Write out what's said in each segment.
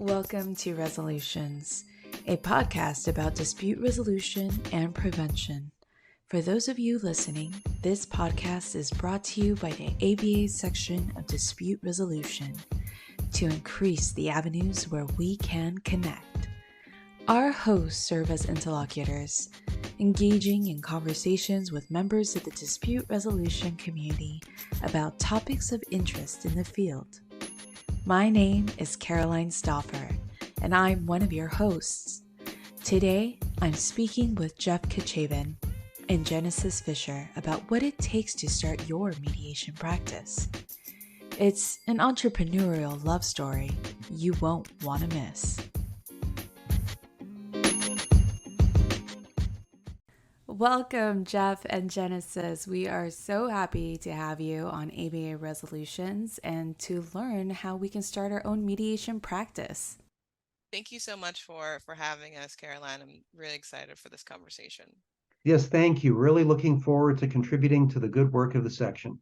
Welcome to Resolutions, a podcast about dispute resolution and prevention. For those of you listening, this podcast is brought to you by the ABA section of dispute resolution to increase the avenues where we can connect. Our hosts serve as interlocutors, engaging in conversations with members of the dispute resolution community about topics of interest in the field. My name is Caroline Stauffer, and I'm one of your hosts. Today, I'm speaking with Jeff Kichaven and Genesis Fisher about what it takes to start your mediation practice. It's an entrepreneurial love story you won't want to miss. Welcome, Jeff and Genesis. We are so happy to have you on ABA Resolutions and to learn how we can start our own mediation practice. Thank you so much for having us, Caroline. I'm really excited for this conversation. Yes, thank you. Really looking forward to contributing to the good work of the section.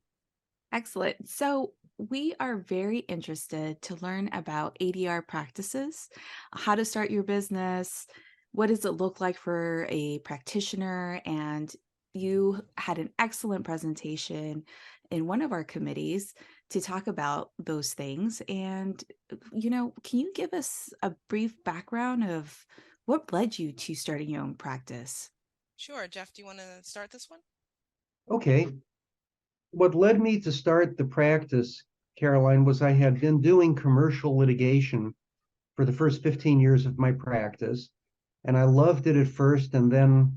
Excellent. So we are very interested to learn about ADR practices, how to start your business, what does it look like for a practitioner, and you had an excellent presentation in one of our committees to talk about those things. And, can you give us a brief background of what led you to starting your own practice? Sure. Jeff, do you want to start this one? Okay. What led me to start the practice, Caroline, was I had been doing commercial litigation for the first 15 years of my practice, and I loved it at first, and then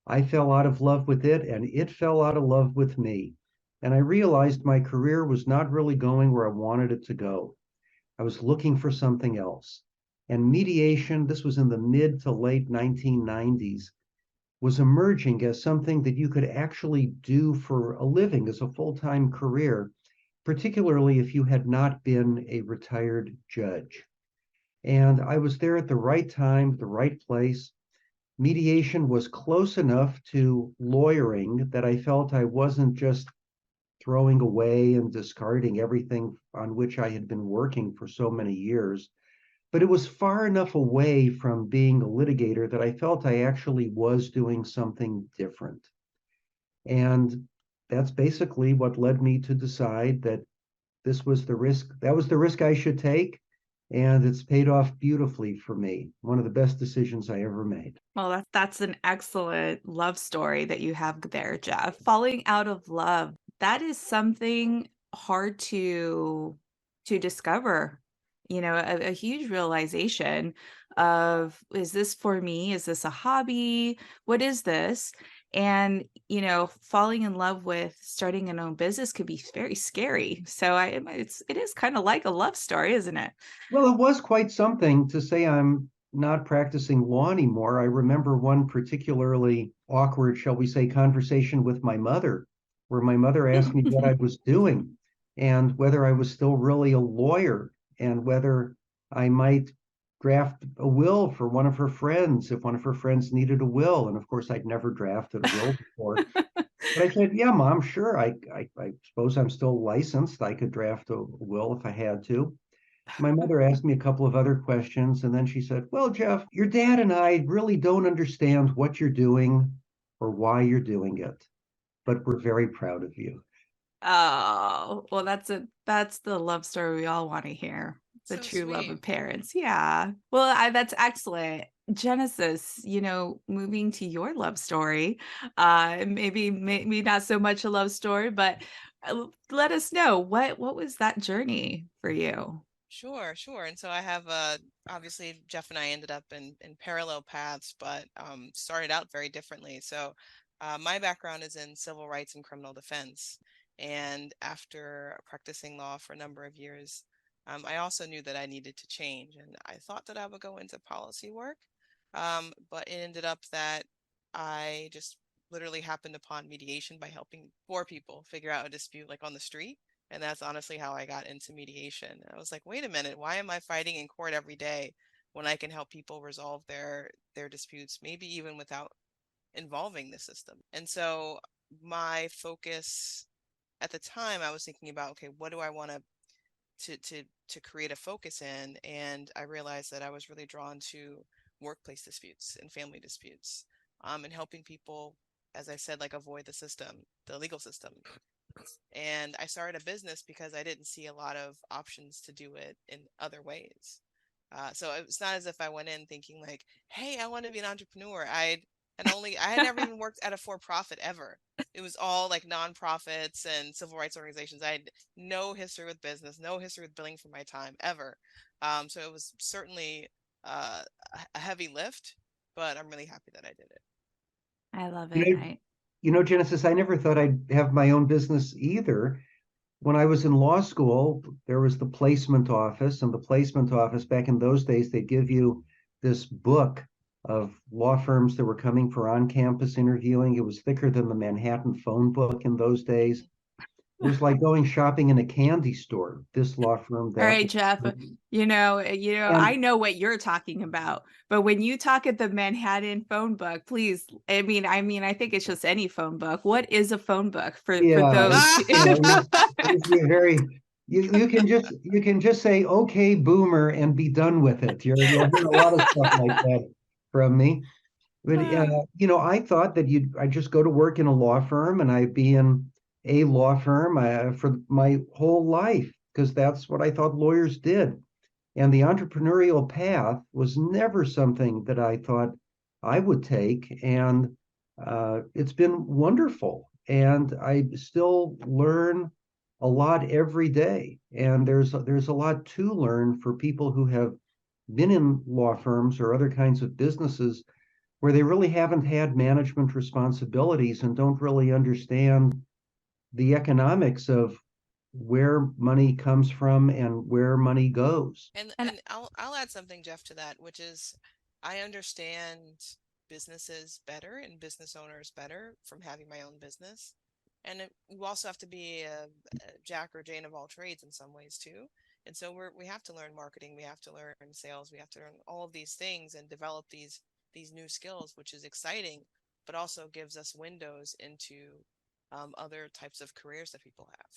I fell out of love with it, and it fell out of love with me. And I realized my career was not really going where I wanted it to go. I was looking for something else. And mediation, this was in the mid to late 1990s, was emerging as something that you could actually do for a living as a full-time career, particularly if you had not been a retired judge. And I was there at the right time, the right place. Mediation was close enough to lawyering that I felt I wasn't just throwing away and discarding everything on which I had been working for so many years. But it was far enough away from being a litigator that I felt I actually was doing something different. And that's basically what led me to decide that this was the risk, that was the risk I should take. And it's paid off beautifully for me. One of the best decisions I ever made. Well, that's an excellent love story that you have there, Jeff. Falling out of love, that is something hard to discover. A huge realization of, is this for me? Is this a hobby? What is this? And, falling in love with starting an own business could be very scary. So it is kind of like a love story, isn't it? Well, it was quite something to say I'm not practicing law anymore. I remember one particularly awkward, shall we say, conversation with my mother, where my mother asked me what I was doing and whether I was still really a lawyer and whether I might draft a will for one of her friends if one of her friends needed a will. And of course, I'd never drafted a will before. But I said, yeah, Mom, sure. I suppose I'm still licensed. I could draft a will if I had to. My mother asked me a couple of other questions, and then she said, well, Jeff, your dad and I really don't understand what you're doing or why you're doing it, but we're very proud of you. Oh, well, that's the love story we all want to hear. The So true love of sweet. parents. Yeah. Well, that's excellent. Genesis, moving to your love story, maybe not so much a love story, but let us know what was that journey for you? Sure. And so I have obviously Jeff and I ended up in parallel paths, but started out very differently. So my background is in civil rights and criminal defense. And after practicing law for a number of years, I also knew that I needed to change. And I thought that I would go into policy work. But it ended up that I just literally happened upon mediation by helping poor people figure out a dispute like on the street. And that's honestly how I got into mediation. I was like, wait a minute, why am I fighting in court every day when I can help people resolve their disputes, maybe even without involving the system? And so my focus at the time, I was thinking about, okay, what do I want to to create a focus in. And I realized that I was really drawn to workplace disputes and family disputes, and helping people, as I said, like avoid the system, the legal system. And I started a business because I didn't see a lot of options to do it in other ways. So it's not as if I went in thinking like, hey, I want to be an entrepreneur. I had never even worked at a for-profit ever. It was all like nonprofits and civil rights organizations. I had no history with business, no history with billing for my time ever. So it was certainly a heavy lift, but I'm really happy that I did it. I love You it. know, Genesis, I never thought I'd have my own business either. When I was in law school, there was the placement office, and the placement office back in those days, they'd give you this book of law firms that were coming for on-campus interviewing. It was thicker than the Manhattan phone book in those days. It was like going shopping in a candy store. This law firm, All that. right, Jeff, I And know what you're talking about, but when you talk at the Manhattan phone book, please, I think it's just any phone book. What is a phone book for yeah, those? it's very, you can just say okay boomer and be done with it. You'll hear a lot of stuff like that from me. But I thought that I'd just go to work in a law firm and I'd be in a law firm for my whole life, because that's what I thought lawyers did. And the entrepreneurial path was never something that I thought I would take. And it's been wonderful. And I still learn a lot every day. And there's a lot to learn for people who have been in law firms or other kinds of businesses where they really haven't had management responsibilities and don't really understand the economics of where money comes from and where money goes. And I'll add something, Jeff, to that, which is I understand businesses better and business owners better from having my own business. And you also have to be a Jack or Jane of all trades in some ways too. And so we have to learn marketing, we have to learn sales, we have to learn all of these things and develop these new skills, which is exciting, but also gives us windows into other types of careers that people have.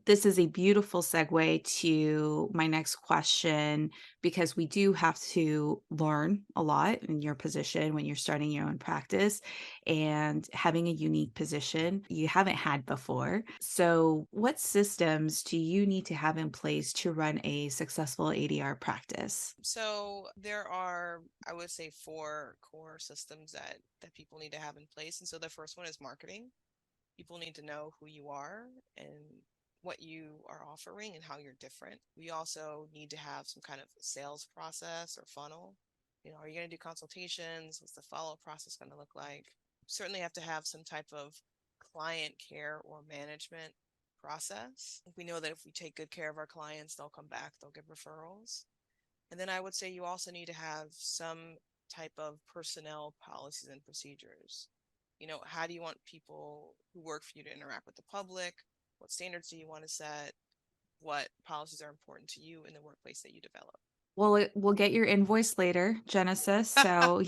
This is a beautiful segue to my next question, because we do have to learn a lot in your position when you're starting your own practice and having a unique position you haven't had before. So, what systems do you need to have in place to run a successful ADR practice? So there are, I would say, 4 core systems that people need to have in place. And so the first one is marketing. People need to know who you are and what you are offering and how you're different. We also need to have some kind of sales process or funnel. Are you going to do consultations? What's the follow-up process going to look like? Certainly have to have some type of client care or management process. We know that if we take good care of our clients, they'll come back, they'll give referrals. And then I would say you also need to have some type of personnel policies and procedures. How do you want people who work for you to interact with the public? What standards do you want to set? What policies are important to you in the workplace that you develop? Well, we'll get your invoice later, Genesis. So,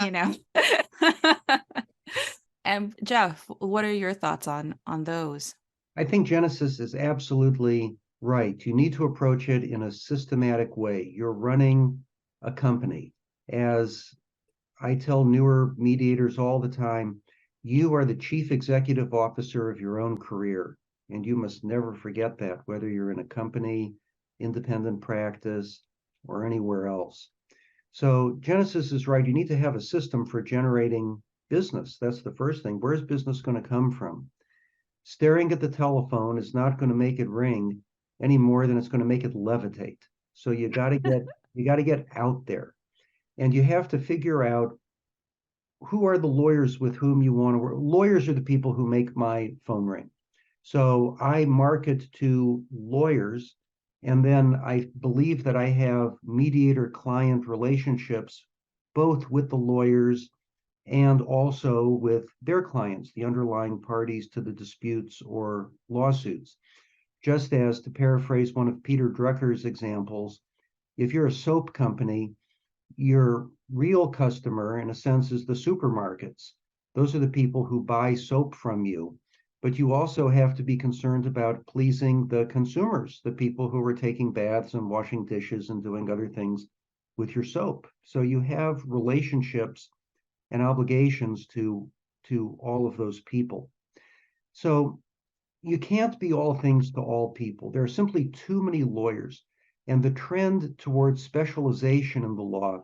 And Jeff, what are your thoughts on those? I think Genesis is absolutely right. You need to approach it in a systematic way. You're running a company. As I tell newer mediators all the time, you are the chief executive officer of your own career. And you must never forget that, whether you're in a company, independent practice, or anywhere else. So Genesis is right. You need to have a system for generating business. That's the first thing. Where's business going to come from? Staring at the telephone is not going to make it ring any more than it's going to make it levitate. So you got to get out there, and you have to figure out who are the lawyers with whom you want to work. Lawyers are the people who make my phone ring. So I market to lawyers, and then I believe that I have mediator-client relationships, both with the lawyers and also with their clients, the underlying parties to the disputes or lawsuits. Just as, to paraphrase one of Peter Drucker's examples, if you're a soap company, your real customer, in a sense, is the supermarkets. Those are the people who buy soap from you. but you also have to be concerned about pleasing the consumers, the people who are taking baths and washing dishes and doing other things with your soap. So you have relationships and obligations to all of those people. So you can't be all things to all people. There are simply too many lawyers, and the trend towards specialization in the law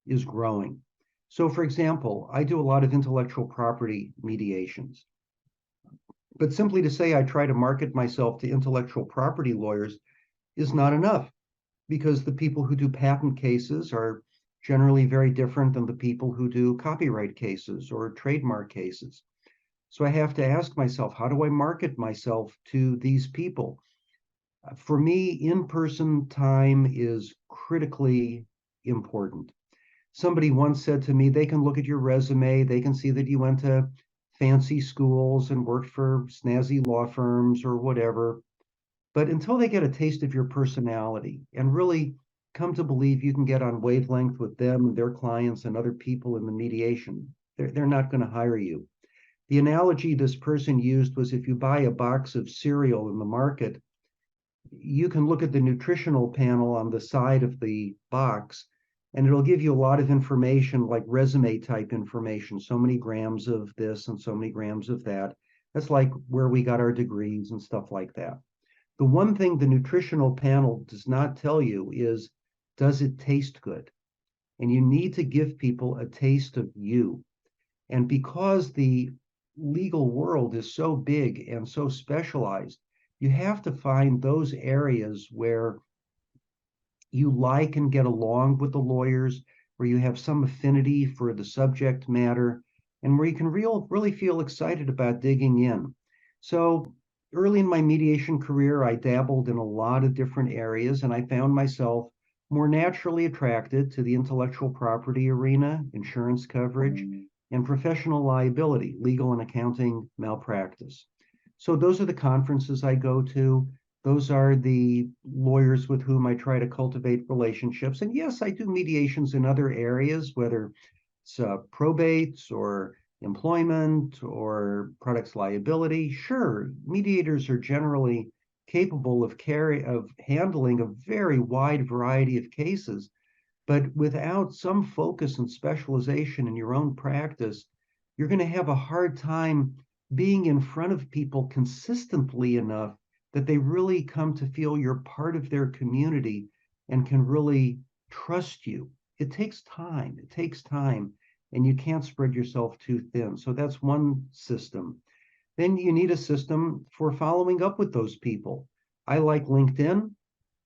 is growing. So, for example, I do a lot of intellectual property mediations. But simply to say I try to market myself to intellectual property lawyers is not enough, because the people who do patent cases are generally very different than the people who do copyright cases or trademark cases. So I have to ask myself, how do I market myself to these people? For me, in-person time is critically important. Somebody once said to me, they can look at your resume, they can see that you went to fancy schools and worked for snazzy law firms or whatever. But until they get a taste of your personality and really come to believe you can get on wavelength with them and their clients and other people in the mediation, they're not going to hire you. The analogy this person used was, if you buy a box of cereal in the market, you can look at the nutritional panel on the side of the box, and it'll give you a lot of information, like resume type information, so many grams of this and so many grams of that. That's like where we got our degrees and stuff like that. The one thing the nutritional panel does not tell you is, does it taste good? And you need to give people a taste of you. And because the legal world is so big and so specialized, you have to find those areas where you like and get along with the lawyers, where you have some affinity for the subject matter, and where you can really feel excited about digging in. So early in my mediation career, I dabbled in a lot of different areas, and I found myself more naturally attracted to the intellectual property arena, insurance coverage, and professional liability, legal and accounting malpractice. So those are the conferences I go to. Those are the lawyers with whom I try to cultivate relationships. And yes, I do mediations in other areas, whether it's probates or employment or products liability. Sure, mediators are generally capable of handling a very wide variety of cases, but without some focus and specialization in your own practice, you're going to have a hard time being in front of people consistently enough that they really come to feel you're part of their community and can really trust you. It takes time. And you can't spread yourself too thin. So that's one system. Then you need a system for following up with those people. I like LinkedIn.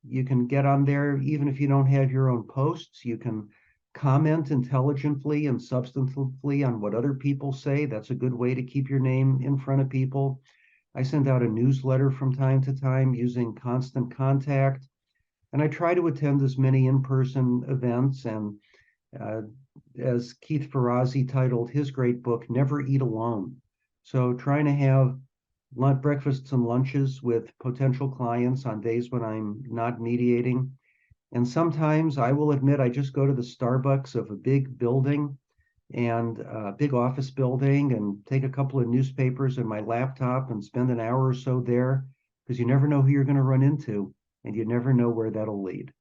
You can get on there even if you don't have your own posts. You can comment intelligently and substantively on what other people say. That's a good way to keep your name in front of people. I send out a newsletter from time to time using Constant Contact, and I try to attend as many in-person events. And as Keith Ferrazzi titled his great book, Never Eat Alone. So trying to have breakfasts and lunches with potential clients on days when I'm not mediating. And sometimes I will admit I just go to the Starbucks of a big building and a big office building and take a couple of newspapers and my laptop and spend an hour or so there, because you never know who you're going to run into and you never know where that'll lead.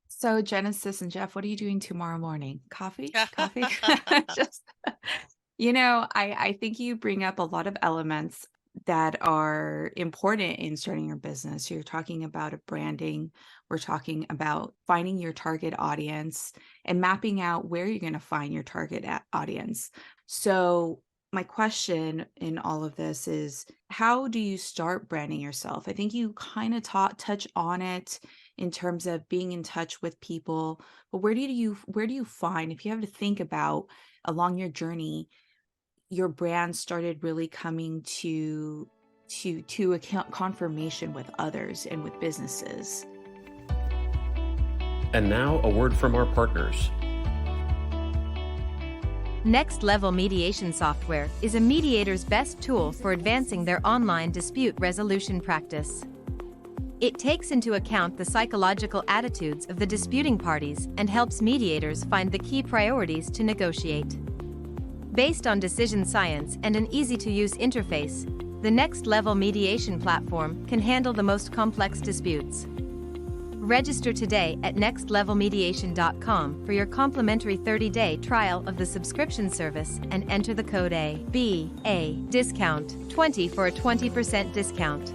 So Genesis and Jeff, what are you doing tomorrow morning? Coffee? Just, I think you bring up a lot of elements that are important in starting your business. You're talking about a branding. We're talking about finding your target audience and mapping out where you're going to find your target audience. So my question in all of this is, how do you start branding yourself? I think you kind of touch on it in terms of being in touch with people, but where do you find, if you have to think about along your journey, your brand started really coming to a confirmation with others and with businesses? And now a word from our partners. Next Level Mediation Software is a mediator's best tool for advancing their online dispute resolution practice. It takes into account the psychological attitudes of the disputing parties and helps mediators find the key priorities to negotiate. Based on decision science and an easy-to-use interface, The Next Level Mediation platform can handle the most complex disputes. Register today at nextlevelmediation.com for your complimentary 30-day trial of the subscription service and enter the code ABA discount 20 for a 20% discount.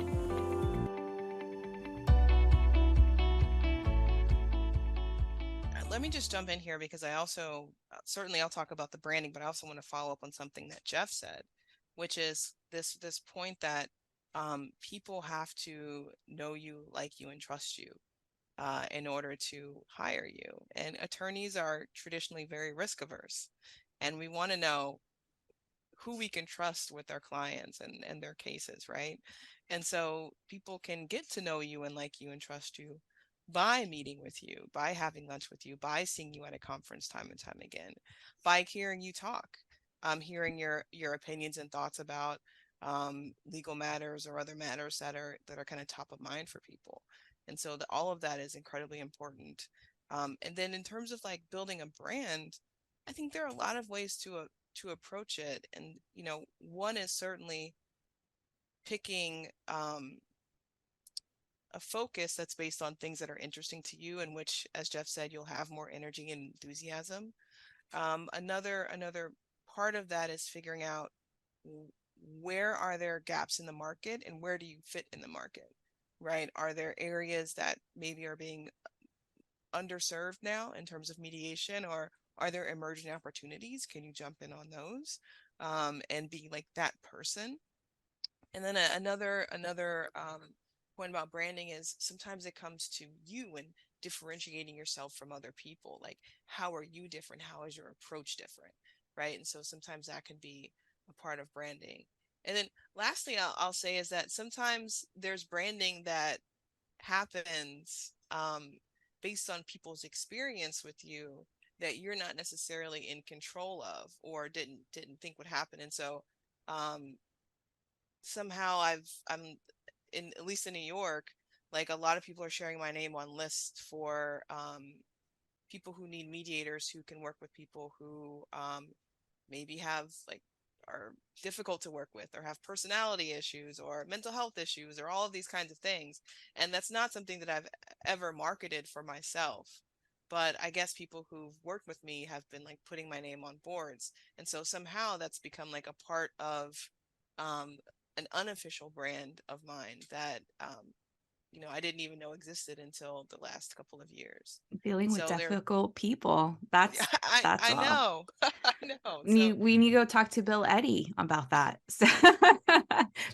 Let me just jump in here because I also certainly I'll talk about the branding, but I also want to follow up on something that Jeff said, which is this point that people have to know you, like you, and trust you in order to hire you. And attorneys are traditionally very risk averse, and we want to know who we can trust with our clients and their cases, right? And so people can get to know you and like you and trust you by meeting with you, by having lunch with you, by seeing you at a conference time and time again, by hearing you talk, hearing your opinions and thoughts about legal matters or other matters that are kind of top of mind for people. And so all of that is incredibly important. And then in terms of like building a brand, I think there are a lot of ways to approach it. And, you know, one is certainly picking a focus that's based on things that are interesting to you, in which, as Jeff said, you'll have more energy and enthusiasm. Another part of that is figuring out where are there gaps in the market and where do you fit in the market, right? Are there areas that maybe are being underserved now in terms of mediation, or are there emerging opportunities? Can you jump in on those and be like that person? And then another point about branding is sometimes it comes to you and differentiating yourself from other people. Like, how are you different? How is your approach different? Right. And so sometimes that can be a part of branding. And then lastly, I'll say is that sometimes there's branding that happens based on people's experience with you that you're not necessarily in control of or didn't think would happen. And so somehow I'm in, at least in New York, like a lot of people are sharing my name on lists for people who need mediators who can work with people who maybe have like are difficult to work with or have personality issues or mental health issues or all of these kinds of things. And that's not something that I've ever marketed for myself. But I guess people who've worked with me have been like putting my name on boards. And so somehow that's become like a part of an unofficial brand of mine that, you know, I didn't even know existed until the last couple of years. Dealing with So difficult people. That's I all. know. I know. We need to go talk to Bill Eddy about that. So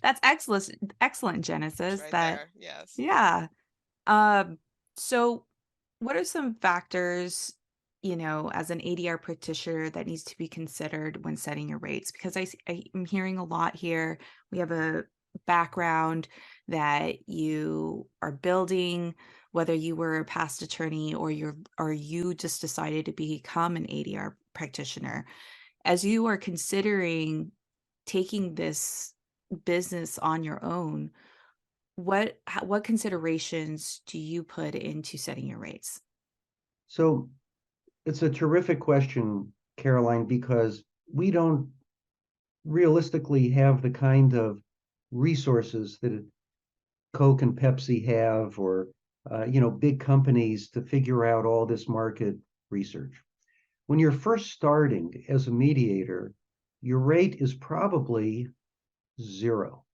that's excellent, Genesis. Right that there. Yes. Yeah. So what are some factors, you know, as an ADR practitioner that needs to be considered when setting your rates? Because I'm hearing a lot here. We have a background that you are building, whether you were a past attorney or you just decided to become an ADR practitioner. As you are considering taking this business on your own, what considerations do you put into setting your rates? So it's a terrific question, Caroline, because we don't realistically have the kind of resources that Coke and Pepsi have, or big companies to figure out all this market research. When you're first starting as a mediator, your rate is probably zero,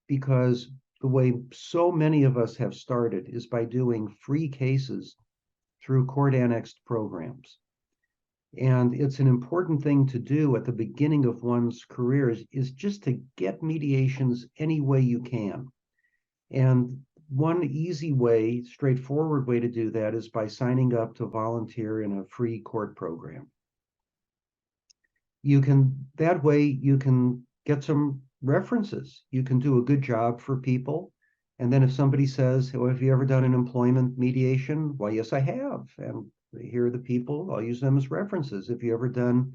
because the way so many of us have started is by doing free cases through court annexed programs. And it's an important thing to do at the beginning of one's career is just to get mediations any way you can. And one easy way, straightforward way to do that is by signing up to volunteer in a free court program. That way you can get some references. You can do a good job for people. And then if somebody says, "Oh, have you ever done an employment mediation?" Well, yes, I have. And here are the people. I'll use them as references. If you ever done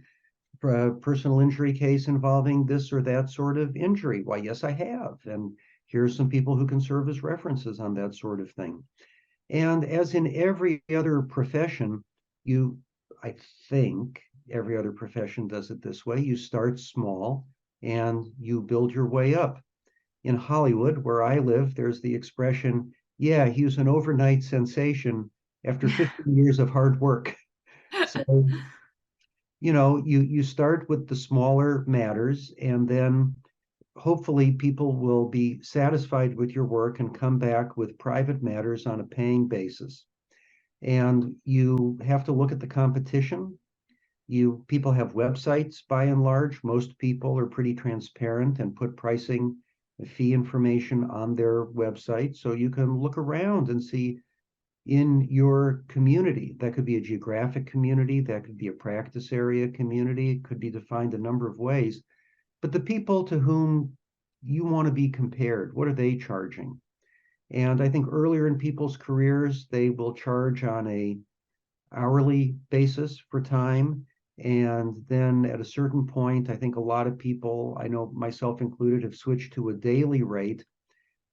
a personal injury case involving this or that sort of injury? Why, yes, I have. And here's some people who can serve as references on that sort of thing. And as in every other profession, I think every other profession does it this way. You start small, and you build your way up. In Hollywood, where I live, there's the expression, yeah, he was an overnight sensation after 15 years of hard work. So, you start with the smaller matters, and then hopefully people will be satisfied with your work and come back with private matters on a paying basis. And you have to look at the competition. People have websites by and large. Most people are pretty transparent and put pricing fee information on their website. So you can look around and see in your community. That could be a geographic community, that could be a practice area community, it could be defined a number of ways. But the people to whom you want to be compared, what are they charging? And I think earlier in people's careers, they will charge on a hourly basis for time. And then at a certain point, I think a lot of people, I know myself included, have switched to a daily rate.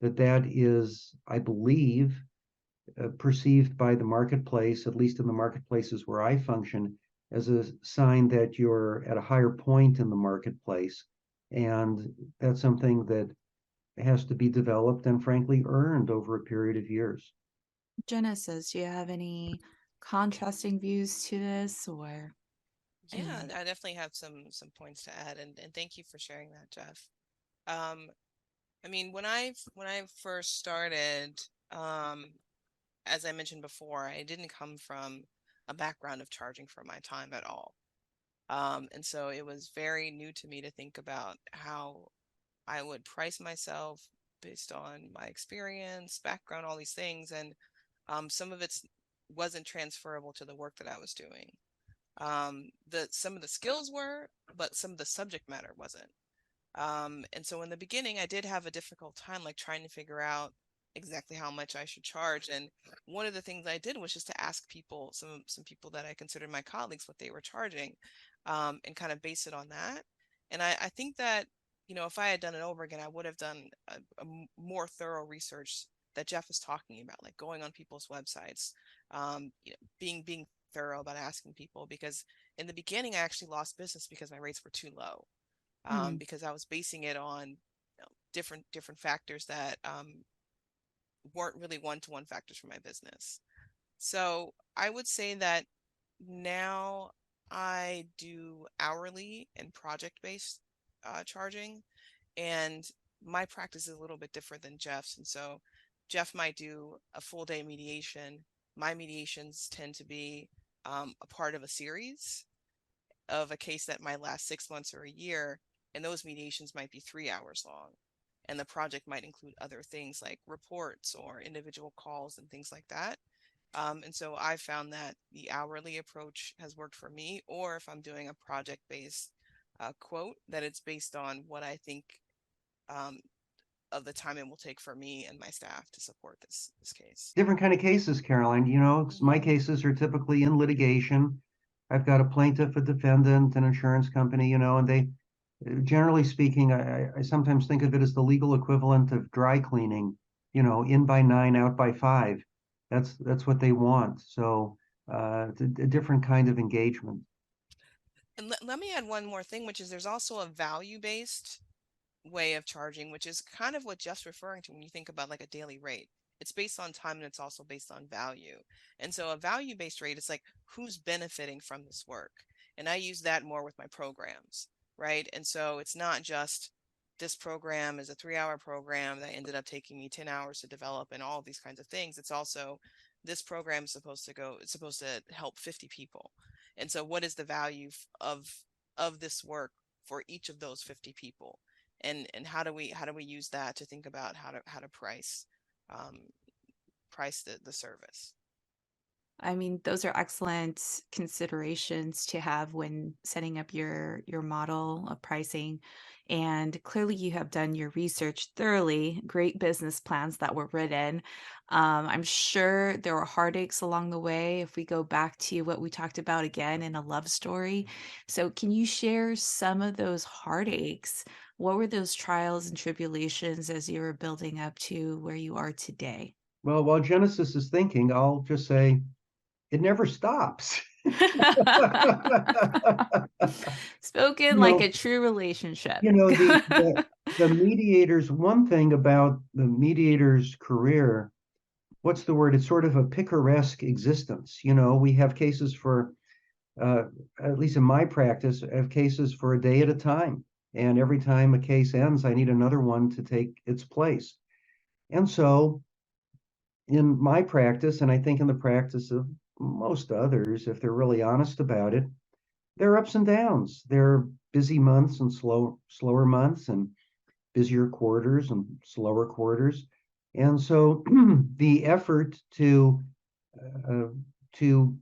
That is, I believe, perceived by the marketplace, at least in the marketplaces where I function, as a sign that you're at a higher point in the marketplace. And that's something that has to be developed and frankly earned over a period of years. Genesis, do you have any contrasting views to this or Yeah, any? I definitely have some points to add, and thank you for sharing that, Jeff. Um, I mean, when I first started, as I mentioned before, I didn't come from a background of charging for my time at all. And so it was very new to me to think about how I would price myself based on my experience, background, all these things. And some of it wasn't transferable to the work that I was doing. Some of the skills were, but some of the subject matter wasn't. And so in the beginning, I did have a difficult time, like trying to figure out exactly how much I should charge. And one of the things I did was just to ask people, some people that I considered my colleagues, what they were charging, and kind of base it on that. And I think that, if I had done it over again, I would have done a more thorough research that Jeff is talking about, like going on people's websites, being thorough about asking people, because in the beginning, I actually lost business because my rates were too low. Because I was basing it on different factors that weren't really one-to-one factors for my business. So I would say that now I do hourly and project-based charging, and my practice is a little bit different than Jeff's. And so Jeff might do a full day mediation. My mediations tend to be a part of a series of a case that might last 6 months or a year, and those mediations might be 3 hours long. And the project might include other things like reports or individual calls and things like that. And so I found that the hourly approach has worked for me, or if I'm doing a project-based quote, that it's based on what I think um, of the time it will take for me and my staff to support this case. Different kind of cases, Caroline. My cases are typically in litigation. I've got a plaintiff, a defendant, an insurance company, and they, generally speaking, I sometimes think of it as the legal equivalent of dry cleaning, in by 9, out by 5. That's what they want. So it's a different kind of engagement. And let me add one more thing, which is there's also a value-based way of charging, which is kind of what Jeff's referring to when you think about like a daily rate. It's based on time and it's also based on value. And so a value-based rate is like who's benefiting from this work. And I use that more with my programs, right? And so it's not just this program is a 3-hour program that ended up taking me 10 hours to develop and all these kinds of things. It's also this program is it's supposed to help 50 people. And so what is the value of this work for each of those 50 people? And how do we use that to think about how to price the service? I mean, those are excellent considerations to have when setting up your model of pricing. And clearly, you have done your research thoroughly. Great business plans that were written. I'm sure there were heartaches along the way. If we go back to what we talked about again in a love story, so can you share some of those heartaches? What were those trials and tribulations as you were building up to where you are today? Well, while Genesis is thinking, I'll just say it never stops. Spoken You like know, a true relationship. the mediator's one thing about the mediator's career, what's the word? It's sort of a picaresque existence. We have cases for, at least in my practice, I have cases for a day at a time. And every time a case ends, I need another one to take its place. And so in my practice, and I think in the practice of most others, if they're really honest about it, there are ups and downs. There are busy months and slower months, and busier quarters and slower quarters. And so the effort uh, to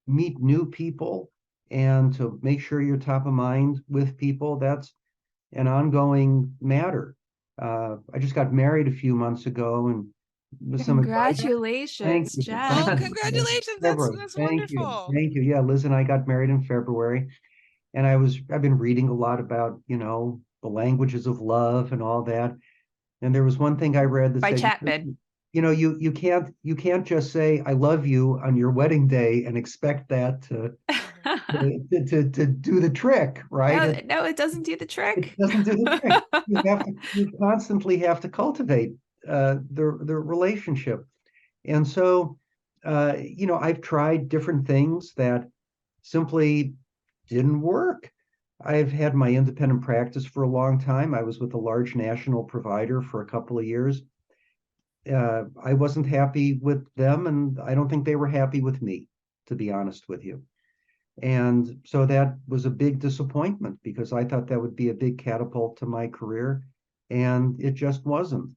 meet new people and to make sure you're top of mind with people, that's an ongoing matter. I just got married a few months ago, and with some advice. Thank Congratulations, you. Jeff. Thank Oh, you. congratulations. February. That's Thank you. wonderful. Thank you. Yeah, Liz and I got married in February, and I've been reading a lot about, the languages of love and all that. And there was one thing I read that By said, Chapman. you can't just say I love you on your wedding day and expect that to to do the trick, right? No, it doesn't do the It trick. doesn't do the trick. You constantly have to cultivate the relationship. And so, I've tried different things that simply didn't work. I've had my independent practice for a long time. I was with a large national provider for a couple of years. I wasn't happy with them, and I don't think they were happy with me, to be honest with you. And so that was a big disappointment because I thought that would be a big catapult to my career, and it just wasn't.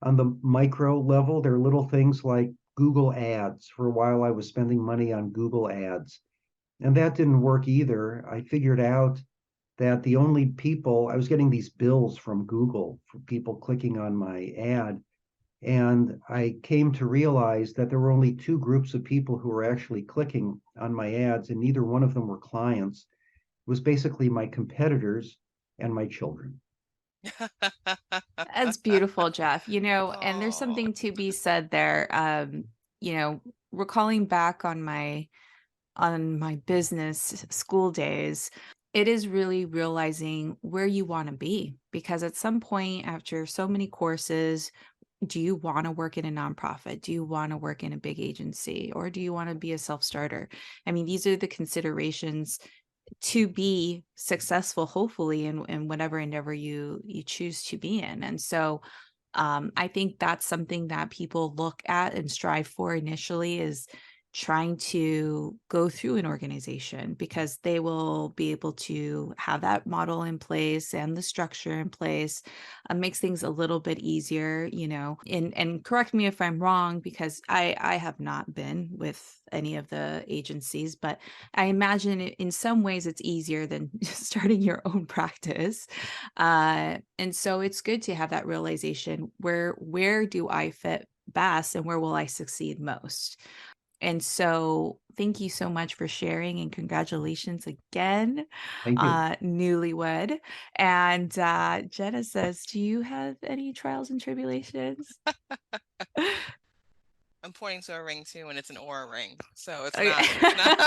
On the micro level, there are little things like Google Ads. For a while, I was spending money on Google Ads, and that didn't work either. I figured out that the only people, I was getting these bills from Google for people clicking on my ad. And I came to realize that there were only two groups of people who were actually clicking on my ads, and neither one of them were clients. It was basically my competitors and my children. That's beautiful, Jeff. And there's Oh, something to be said there. Recalling back on my business school days, it is really realizing where you want to be, because at some point after so many courses, do you want to work in a nonprofit? Do you want to work in a big agency? Or do you want to be a self-starter? I mean, these are the considerations to be successful, hopefully, in whatever endeavor you choose to be in. And so I think that's something that people look at and strive for initially, is trying to go through an organization, because they will be able to have that model in place and the structure in place. Makes things a little bit easier, and correct me if I'm wrong, because I have not been with any of the agencies, but I imagine in some ways it's easier than starting your own practice. And so it's good to have that realization, where do I fit best and where will I succeed most? And so thank you so much for sharing, and congratulations again, Thank you. newlywed. And Jenna says, do you have any trials and tribulations? I'm pointing to a ring too, and it's an aura ring. So it's Okay. not,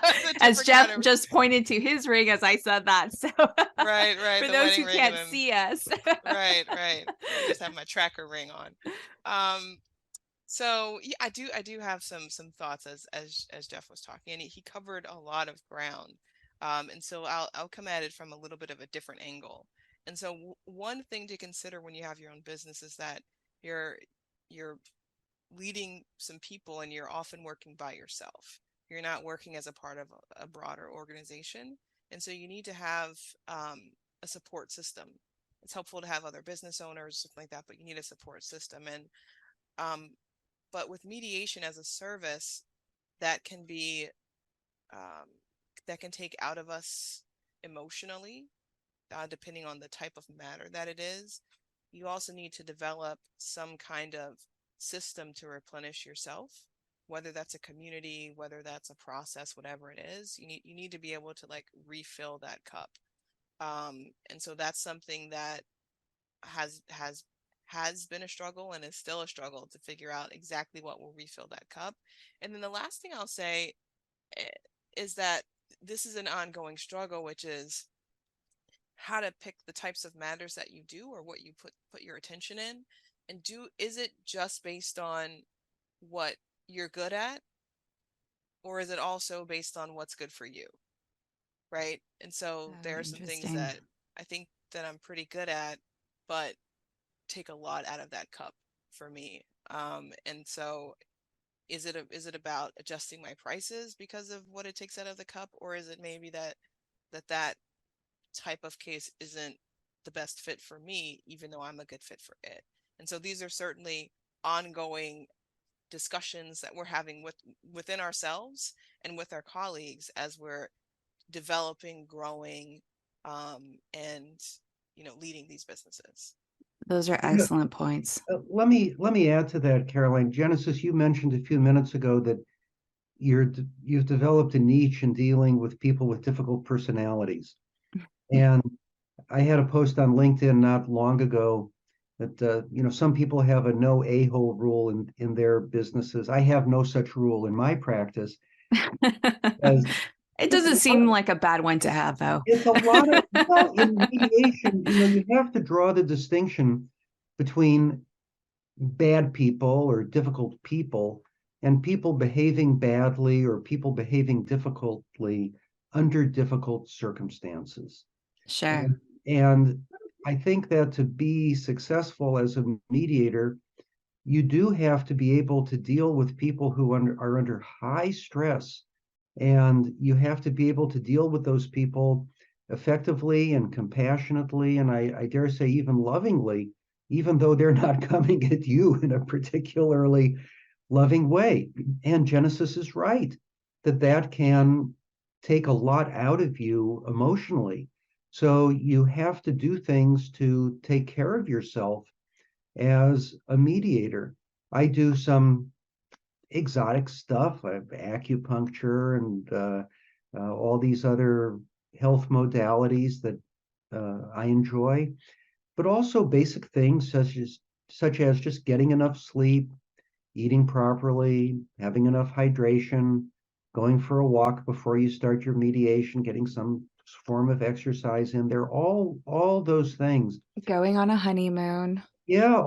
it's a As different Jeff kind of, just pointed to his ring as I said that. So right, for the those wedding who ring, and can't then, see us. right. I just have my tracker ring on. So yeah, I do have some thoughts as Jeff was talking, and he covered a lot of ground. And so I'll come at it from a little bit of a different angle. And so one thing to consider when you have your own business is that you're leading some people, and you're often working by yourself. You're not working as a part of a broader organization. And so you need to have a support system. It's helpful to have other business owners, something like that, but you need a support system. And but with mediation as a service, that can be that can take out of us emotionally, depending on the type of matter that it is. You also need to develop some kind of system to replenish yourself, whether that's a community, whether that's a process, whatever it is. You need to be able to like refill that cup. And so that's something that has been a struggle and is still a struggle to figure out exactly what will refill that cup. And then the last thing I'll say is that this is an ongoing struggle, which is how to pick the types of matters that you do or what you put your attention in, and is it just based on what you're good at, or is it also based on what's good for you, right? And so there are some things that I think that I'm pretty good at, but take a lot out of that cup for me. And so is it about adjusting my prices because of what it takes out of the cup, or is it maybe that type of case isn't the best fit for me, even though I'm a good fit for it? And so these are certainly ongoing discussions that we're having within ourselves and with our colleagues as we're developing, growing, and leading these businesses. Those are excellent points. Let me add to that, Caroline. Genesis, you mentioned a few minutes ago that you've developed a niche in dealing with people with difficult personalities. And I had a post on LinkedIn not long ago that some people have a no a-hole rule in their businesses. I have no such rule in my practice. It doesn't seem like a bad one to have, though. It's a lot of, well, in mediation, you have to draw the distinction between bad people or difficult people and people behaving badly or people behaving difficultly under difficult circumstances. Sure. And I think that to be successful as a mediator, you do have to be able to deal with people who are under high stress, and you have to be able to deal with those people effectively and compassionately, and I dare say even lovingly, even though they're not coming at you in a particularly loving way. And Genesis is right that can take a lot out of you emotionally. So you have to do things to take care of yourself as a mediator. I do some exotic stuff, acupuncture and all these other health modalities that I enjoy, but also basic things such as just getting enough sleep, eating properly, having enough hydration, going for a walk before you start your mediation, getting some form of exercise in there, all those things. Going on a honeymoon. Yeah,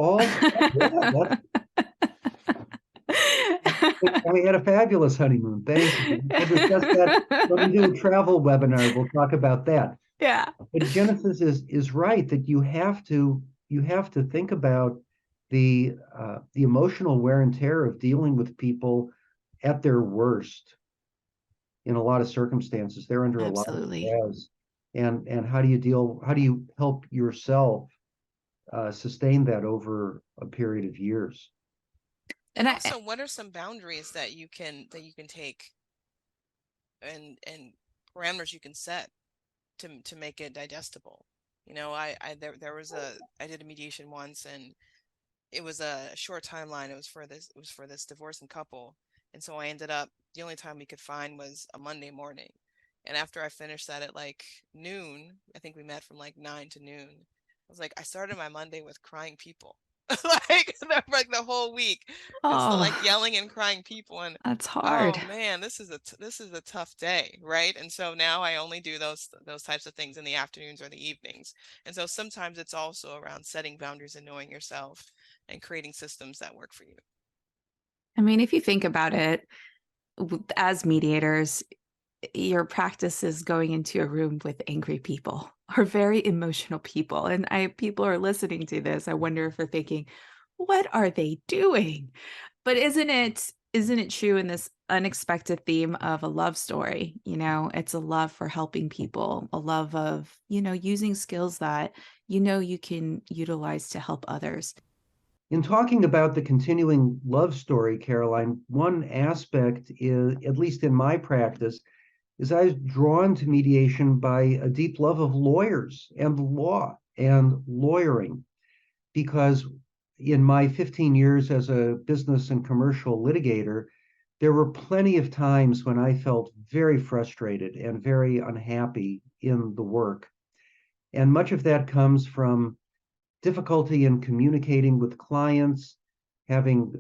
we had a fabulous honeymoon. Thank you. We'll discuss that when we do a travel webinar. We'll talk about that. Yeah. But Genesis is right that you have to think about the emotional wear and tear of dealing with people at their worst. In a lot of circumstances, they're under Absolutely. a lot of stress. And how do you help yourself sustain that over a period of years? And also, what are some boundaries that you can take and parameters you can set to make it digestible? I did a mediation once, and it was a short timeline. It was for this divorcing couple, and so I ended up, the only time we could find was a Monday morning. And after I finished that at like noon, I think we met from like 9 to noon. I was like, I started my Monday with crying people. like the whole week, just like yelling and crying people, and that's hard. Oh man, this is a tough day, right? And so now I only do those types of things in the afternoons or the evenings. And so sometimes it's also around setting boundaries and knowing yourself and creating systems that work for you. I mean, if you think about it, as mediators, your practice is going into a room with angry people or very emotional people. And people are listening to this. I wonder if they're thinking, what are they doing? But isn't it true in this unexpected theme of a love story? It's a love for helping people, a love of, using skills that, you can utilize to help others. In talking about the continuing love story, Caroline, one aspect is, at least in my practice, is I was drawn to mediation by a deep love of lawyers and law and lawyering, because in my 15 years as a business and commercial litigator, there were plenty of times when I felt very frustrated and very unhappy in the work. And much of that comes from difficulty in communicating with clients, having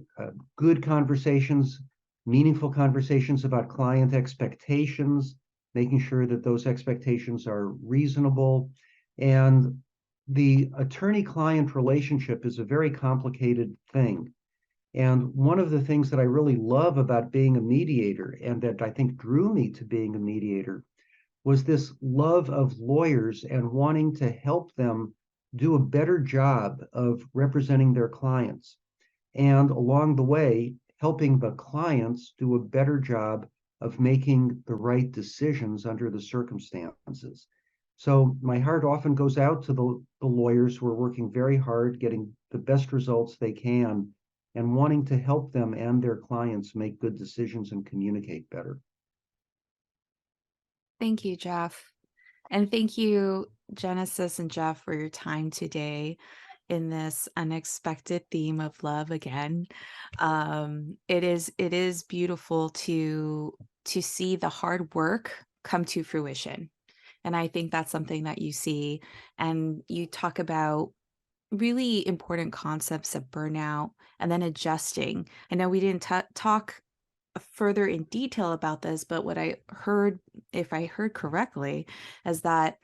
good conversations, meaningful conversations about client expectations, making sure that those expectations are reasonable. And the attorney-client relationship is a very complicated thing. And one of the things that I really love about being a mediator, and that I think drew me to being a mediator, was this love of lawyers and wanting to help them do a better job of representing their clients. And along the way, helping the clients do a better job of making the right decisions under the circumstances. So my heart often goes out to the lawyers who are working very hard, getting the best results they can, and wanting to help them and their clients make good decisions and communicate better. Thank you, Jeff. And thank you, Genesis and Jeff, for your time today in this unexpected theme of love again. It is beautiful to see the hard work come to fruition. And I think that's something that you see. And you talk about really important concepts of burnout and then adjusting. I know we didn't talk further in detail about this, but what I heard, if I heard correctly, is that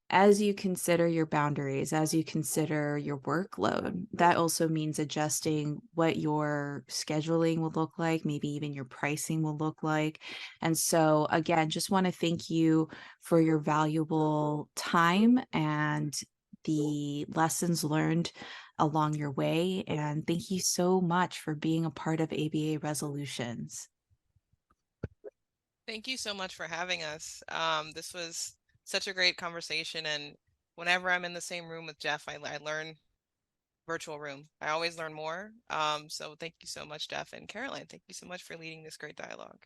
as you consider your boundaries, as you consider your workload, that also means adjusting what your scheduling will look like, maybe even your pricing will look like. And so, again, just want to thank you for your valuable time and the lessons learned along your way. And thank you so much for being a part of ABA Resolutions. Thank you so much for having us. This was such a great conversation, and whenever I'm in the same room with Jeff, I learn. Virtual room. I always learn more. So thank you so much, Jeff, and Caroline. Thank you so much for leading this great dialogue.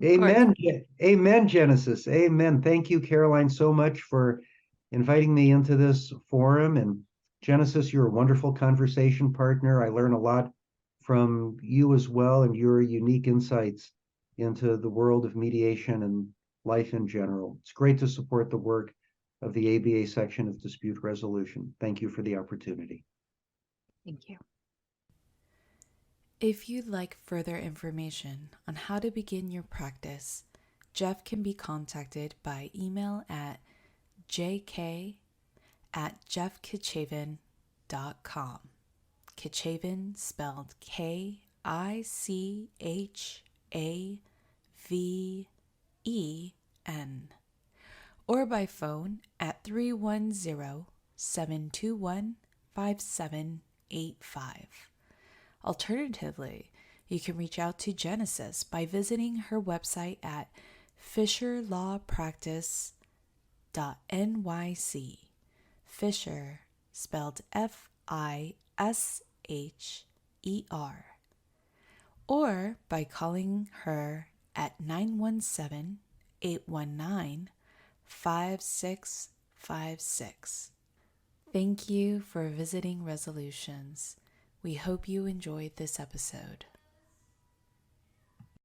Amen. Amen, Genesis. Amen. Thank you, Caroline, so much for inviting me into this forum. And Genesis, you're a wonderful conversation partner. I learn a lot from you as well and your unique insights into the world of mediation and life in general. It's great to support the work of the ABA section of dispute resolution. Thank you for the opportunity. Thank you. If you'd like further information on how to begin your practice, Jeff can be contacted by email at jk@jeffkichaven.com. Kichaven spelled Kichaven, or by phone at 310-721-5785. Alternatively, you can reach out to Genesis by visiting her website at fisherlawpractice.nyc. Fisher spelled Fisher, or by calling her at 917-819-5656. Thank you for visiting Resolutions. We hope you enjoyed this episode.